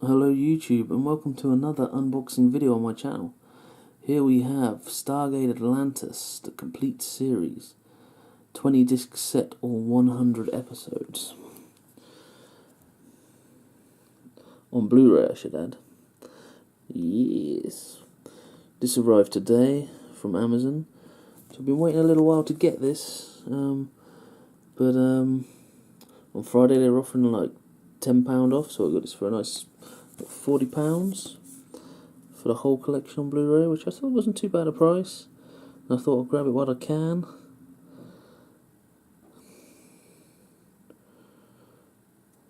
Hello YouTube and welcome to another unboxing video on my channel. Here we have Stargate Atlantis, the complete series. 20 disc set or 100 episodes. On Blu-ray I should add. Yes. This arrived today from Amazon. So I've been waiting a little while to get this. But on Friday they were offering like £10 off, so I got this for a nice £40 for the whole collection on Blu-ray, which I thought wasn't too bad a price. And I thought I'll grab it while I can.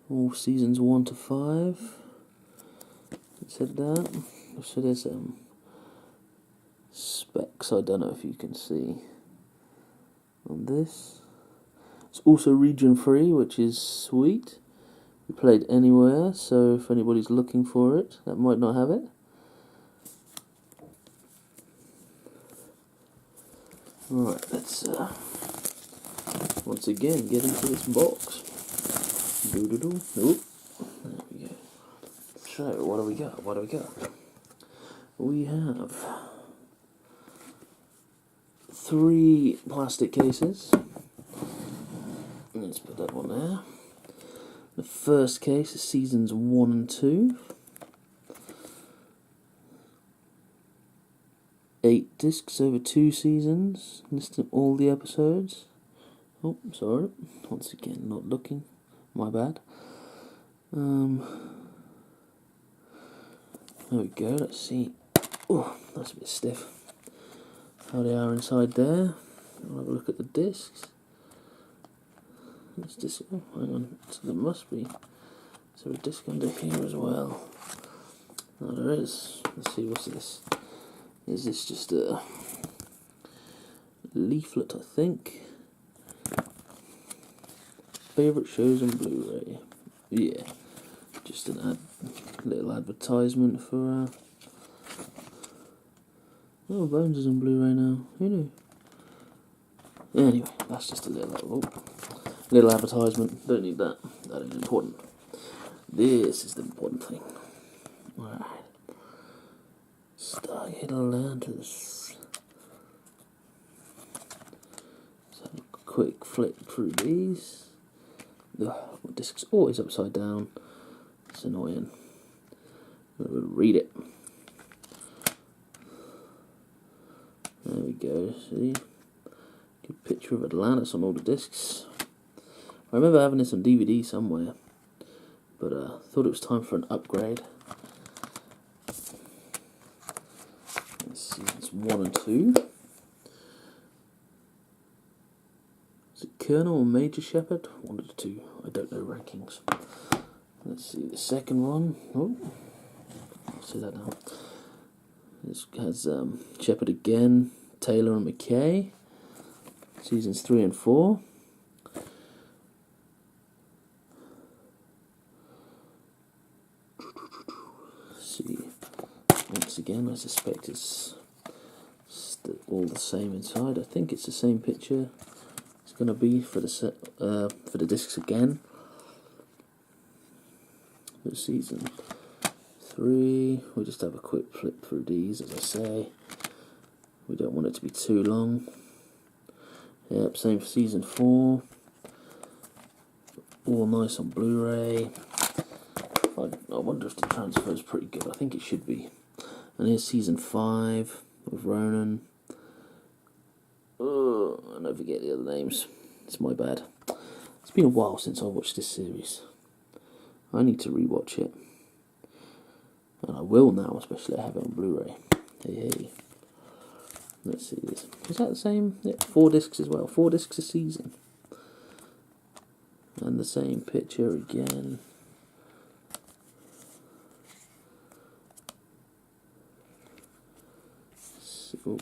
All seasons 1 to 5. It said that. So there's specs. I don't know if you can see on this. It's also region free, which is sweet. We played anywhere, so if anybody's looking for it, that might not have it. Alright, let's once again get into this box. Doo-doo-doo. Oop. There we go. So, what do we got? What do we got? We have 3 plastic cases. Let's put that one there. The first case is seasons 1 and 2. 8 discs over 2 seasons, listing all the episodes. Oh, sorry. Once again, not looking. My bad. There we go. Let's see. Oh, that's a bit stiff. How they are inside there. I'll have a look at the discs. What's this? Oh, hang on. So there must be. Is there a disc under here as well? No, there is. Let's see. What's this? Is this just a leaflet? I think. Favorite shows on Blu-ray. Yeah, just a little advertisement for. Oh, Bones is on Blu-ray now. Who knew? Anyway, that's just a little advertisement. Don't need that. That ain't important. This is the important thing. Alright. Stargate Atlantis. Let's have a quick flick through these. Ugh, my disc's always upside down. It's annoying. I'm going to read it. There we go. See? Good picture of Atlantis on all the discs. I remember having this on DVD somewhere, but thought it was time for an upgrade. Let's see, it's 1 and 2. Is it Colonel or Major Shepherd? 1 of the 2. I don't know rankings. Let's see the second one. Oh, I'll see that now. This has Shepherd again, Taylor and McKay. Seasons 3 and 4. See, once again, I suspect it's all the same inside. I think it's the same picture. It's going to be for the set for the discs again. For season 3, we'll just have a quick flip through these, as I say. We don't want it to be too long. Yep, same for season 4. All nice on Blu-ray. I wonder if the transfer is pretty good. I think it should be. And here's season 5 with Ronan. Oh, I don't forget the other names. It's my bad. It's been a while since I watched this series. I need to rewatch it. And I will now, especially I have it on Blu-ray. Hey. Let's see this. Is that the same? Yeah, 4 discs as well. 4 discs a season. And the same picture again. So,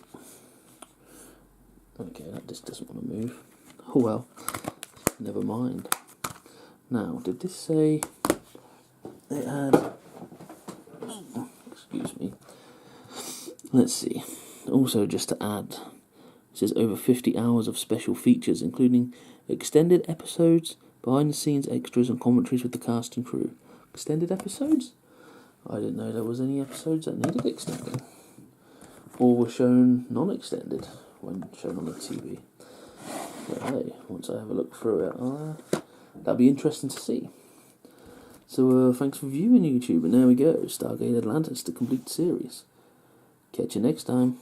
okay, that just doesn't want to move. Oh well. Never mind. Now, did this say it had... Excuse me. Let's see. Also, just to add, it says over 50 hours of special features, including extended episodes, behind the scenes extras and commentaries with the cast and crew. Extended episodes? I didn't know there was any episodes that needed extending, or were shown non-extended when shown on the TV. But hey, once I have a look through it, that'll be interesting to see. So thanks for viewing YouTube, and there we go, Stargate Atlantis, the complete series. Catch you next time.